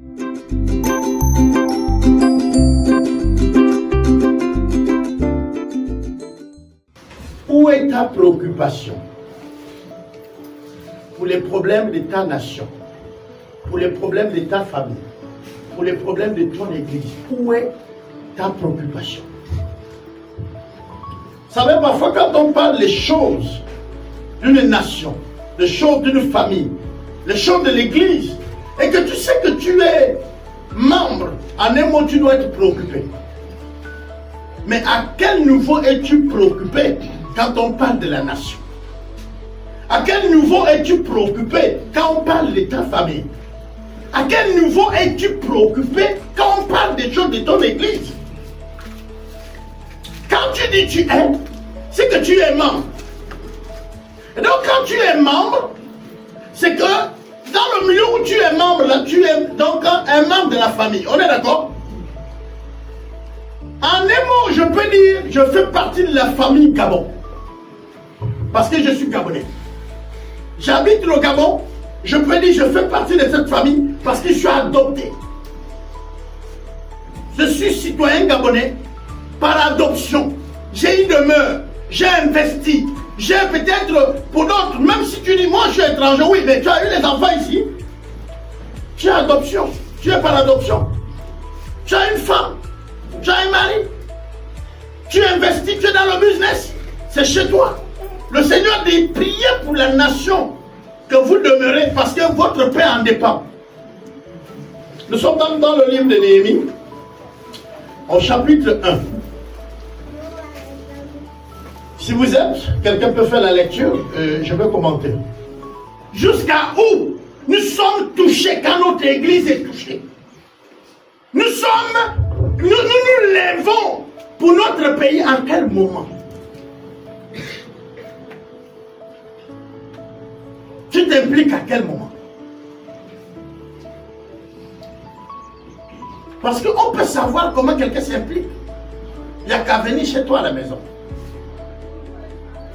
Où est ta préoccupation pour les problèmes de ta nation, pour les problèmes de ta famille, pour les problèmes de ton église? Où est ta préoccupation? Vous savez, parfois quand on parle des choses d'une nation, les choses d'une famille, les choses de l'église, et que tu sais que tu es membre, en un mot, tu dois être préoccupé. Mais à quel niveau es-tu préoccupé quand on parle de la nation? À quel niveau es-tu préoccupé quand on parle de ta famille? À quel niveau es-tu préoccupé quand on parle des choses de ton église? Quand tu dis tu es, c'est que tu es membre. Et donc quand tu es membre, c'est que dans le milieu où tu es membre, là, tu es donc un membre de la famille. On est d'accord? En un mot, je peux dire, je fais partie de la famille Gabon. Parce que je suis Gabonais. J'habite le Gabon, je peux dire, je fais partie de cette famille parce que je suis adopté. Je suis citoyen gabonais par adoption. J'ai une demeure, j'ai investi. J'ai peut-être, pour d'autres, même si tu dis, moi je suis étranger, oui, mais tu as eu les enfants ici. Tu as adoption, tu es par adoption. Tu as une femme, tu as un mari. Tu investis, tu es dans le business. C'est chez toi. Le Seigneur dit, priez pour la nation que vous demeurez parce que votre paix en dépend. Nous sommes dans le livre de Néhémie, au chapitre 1. Si vous êtes, quelqu'un peut faire la lecture, je vais commenter. Jusqu'à où nous sommes touchés quand notre église est touchée. Nous nous lèvons pour notre pays à quel moment? Tu t'impliques à quel moment? Parce qu'on peut savoir comment quelqu'un s'implique. Il n'y a qu'à venir chez toi à la maison.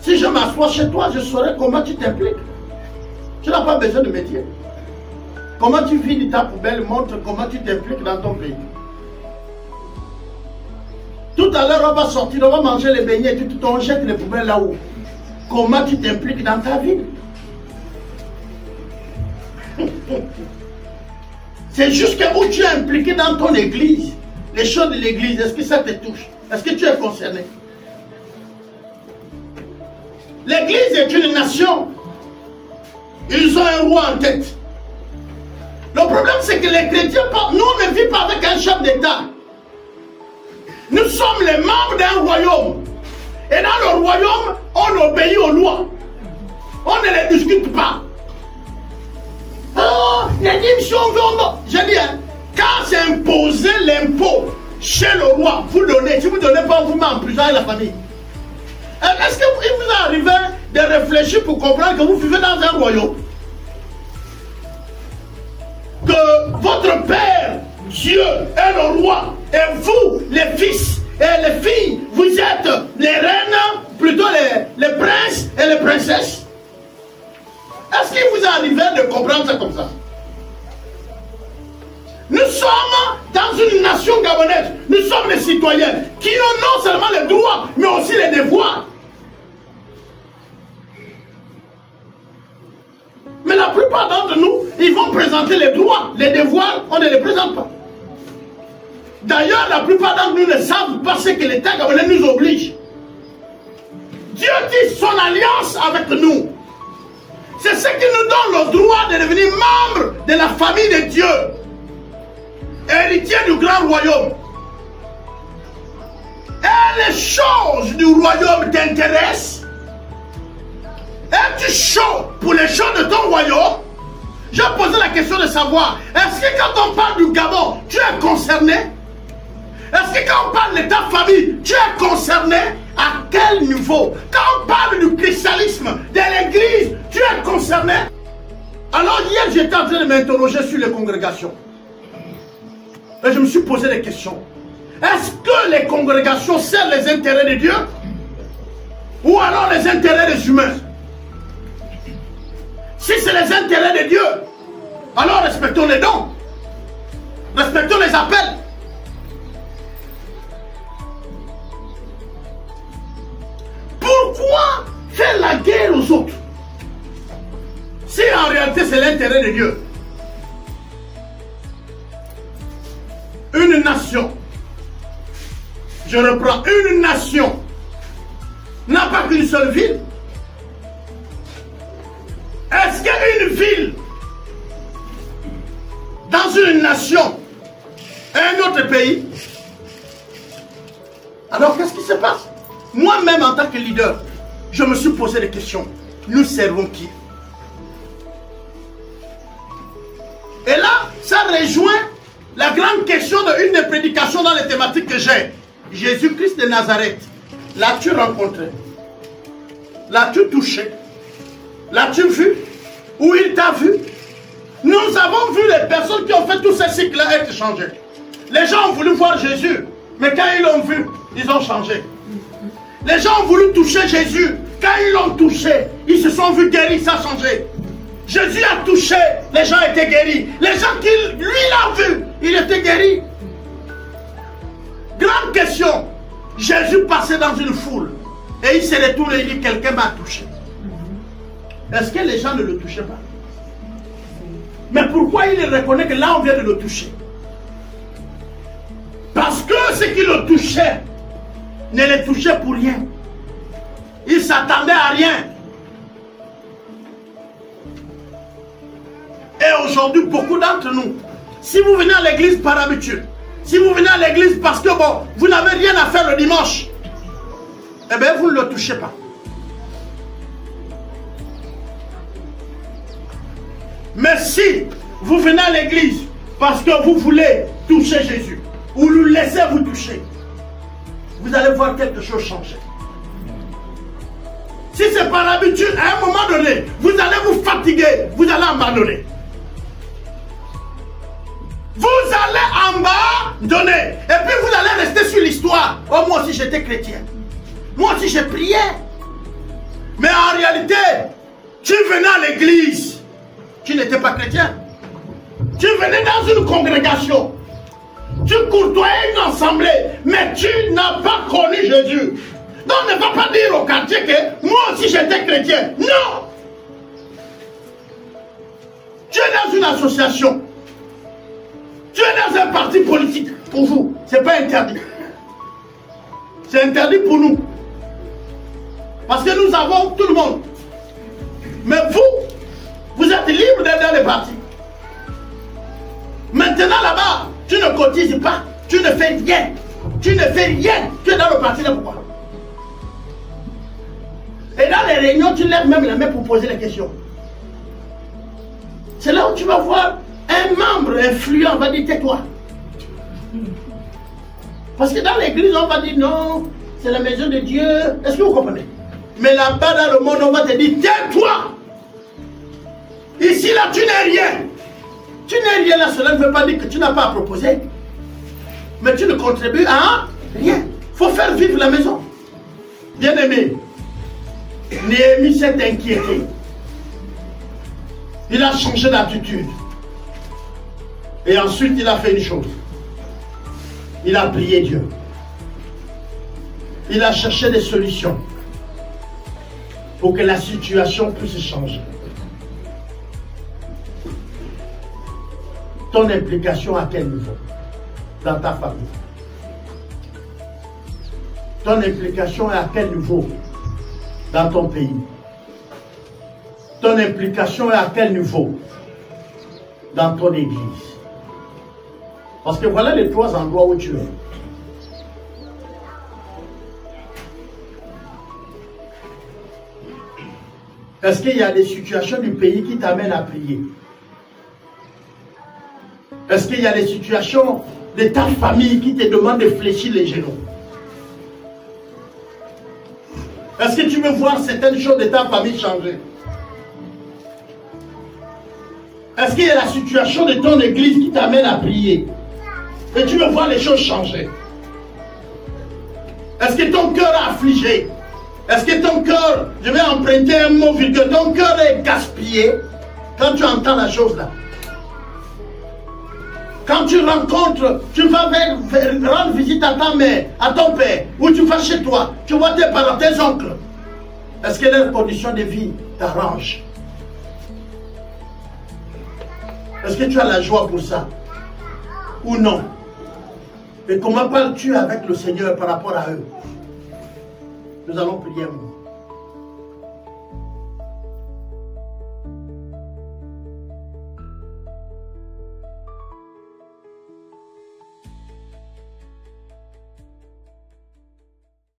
Si je m'assois chez toi, je saurai comment tu t'impliques. Tu n'as pas besoin de métier. Comment tu vides ta poubelle montre comment tu t'impliques dans ton pays. Tout à l'heure, on va sortir, on va manger les beignets, on jette les poubelles là-haut. Comment tu t'impliques dans ta vie? C'est jusqu'à où tu es impliqué dans ton église. Les choses de l'église, est-ce que ça te touche? Est-ce que tu es concerné? L'église est une nation. Ils ont un roi en tête. Le problème, c'est que les chrétiens, nous, on ne vit pas avec un chef d'État. Nous sommes les membres d'un royaume. Et dans le royaume, on obéit aux lois. On ne les discute pas. Oh, il a dit, si on veut, je dis, hein, quand c'est imposé l'impôt chez le roi, vous donnez. Si vous ne donnez pas, vous mettez en prison avec la famille. Est-ce qu'il vous est arrivé de réfléchir pour comprendre que vous vivez dans un royaume? Que votre Père, Dieu, est le roi. Et vous, les fils et les filles, vous êtes les reines, plutôt les princes et les princesses. Est-ce qu'il vous est arrivé de comprendre ça comme ça? Nous sommes dans une nation gabonaise. Nous sommes des citoyens qui ont non seulement les droits, mais aussi les devoirs. Mais la plupart d'entre nous, ils vont présenter les droits. Les devoirs, on ne les présente pas. D'ailleurs, la plupart d'entre nous ne savent pas ce que l'État gabonais nous oblige. Dieu dit son alliance avec nous. C'est ce qui nous donne le droit de devenir membre de la famille de Dieu. Héritier du grand royaume. Et les choses du royaume t'intéressent? Es-tu chaud pour les choses de ton royaume? Je posais la question de savoir, est-ce que quand on parle du Gabon, tu es concerné? Est-ce que quand on parle de ta famille, tu es concerné? À quel niveau? Quand on parle du christianisme, de l'église, tu es concerné? Alors hier, j'étais en train de m'interroger sur les congrégations. Et je me suis posé des questions. Est-ce que les congrégations servent les intérêts de Dieu? Ou alors les intérêts des humains? Si c'est les intérêts de Dieu, alors respectons les dons. Respectons les appels. Pourquoi faire la guerre aux autres? Si en réalité c'est l'intérêt de Dieu. Une nation, je reprends, une nation n'a pas qu'une seule ville. Est-ce qu'une ville, dans une nation, un autre pays? Alors qu'est-ce qui se passe? Moi-même en tant que leader, je me suis posé des questions. Nous servons qui? Et là, ça rejoint la grande question d'une des prédications dans les thématiques que j'ai. Jésus-Christ de Nazareth. L'as-tu rencontré? L'as-tu touché? L'as-tu vu? Ou il t'a vu? Nous avons vu les personnes qui ont fait tous ces cycles-là être changées. Les gens ont voulu voir Jésus, mais quand ils l'ont vu, ils ont changé. Les gens ont voulu toucher Jésus. Quand ils l'ont touché, ils se sont vus guéris, ça a changé. Jésus a touché, les gens étaient guéris. Les gens qui lui l'ont vu, il était guéri. Grande question. Jésus passait dans une foule et il s'est retourné et il dit quelqu'un m'a touché. Est-ce que les gens ne le touchaient pas? Mais pourquoi il reconnaît que là on vient de le toucher? Parce que ceux qui le touchaient ne les touchaient pour rien. Ils s'attendaient à rien. Et aujourd'hui, beaucoup d'entre nous, si vous venez à l'église par habitude, si vous venez à l'église parce que bon, vous n'avez rien à faire le dimanche, eh bien vous ne le touchez pas. Mais si vous venez à l'église parce que vous voulez toucher Jésus, ou lui laisser vous toucher, vous allez voir quelque chose changer. Si c'est par habitude, à un moment donné, vous allez vous fatiguer, vous allez abandonner. Vous allez abandonner. Et puis vous allez rester sur l'histoire. Oh, moi aussi j'étais chrétien. Moi aussi j'ai prié. Mais en réalité, tu venais à l'église. Tu n'étais pas chrétien. Tu venais dans une congrégation. Tu courtoyais une assemblée. Mais tu n'as pas connu Jésus. Donc ne va pas dire au quartier que moi aussi j'étais chrétien. Non. Tu es dans une association. Tu es dans un parti politique. Pour vous, ce n'est pas interdit. C'est interdit pour nous. Parce que nous avons tout le monde. Mais vous êtes libre d'être dans les partis. Maintenant là-bas, tu ne cotises pas. Tu ne fais rien. Tu ne fais rien. Tu es dans le parti de pourquoi? Et dans les réunions, tu lèves même la main pour poser les questions. C'est là où tu vas voir un membre influent va dire tais-toi. Parce que dans l'église, on va dire non, c'est la maison de Dieu. Est-ce que vous comprenez? Mais là-bas dans le monde, on va te dire tais-toi. Ici, là, tu n'es rien. Tu n'es rien là, cela ne veut pas dire que tu n'as pas à proposer. Mais tu ne contribues à rien. Il faut faire vivre la maison. Bien aimé, Néhémie s'est inquiété. Il a changé d'attitude. Et ensuite, il a fait une chose. Il a prié Dieu. Il a cherché des solutions pour que la situation puisse changer. Ton implication à quel niveau? Dans ta famille. Ton implication est à quel niveau? Dans ton pays. Ton implication est à quel niveau? Dans ton église. Parce que voilà les trois endroits où tu es. Est-ce qu'il y a des situations du pays qui t'amènent à prier? Est-ce qu'il y a des situations de ta famille qui te demandent de fléchir les genoux? Est-ce que tu veux voir certaines choses de ta famille changer? Est-ce qu'il y a la situation de ton église qui t'amène à prier? Et tu veux voir les choses changer? Est-ce que ton cœur est affligé? Est-ce que ton cœur, je vais emprunter un mot vulgaire, ton cœur est gaspillé quand tu entends la chose là? Quand tu rencontres, tu vas rendre visite à ta mère, à ton père, ou tu vas chez toi, tu vois tes parents, tes oncles. Est-ce que leurs conditions de vie t'arrangent? Est-ce que tu as la joie pour ça? Ou non? Et comment parles-tu avec le Seigneur par rapport à eux? Nous allons prier un moment.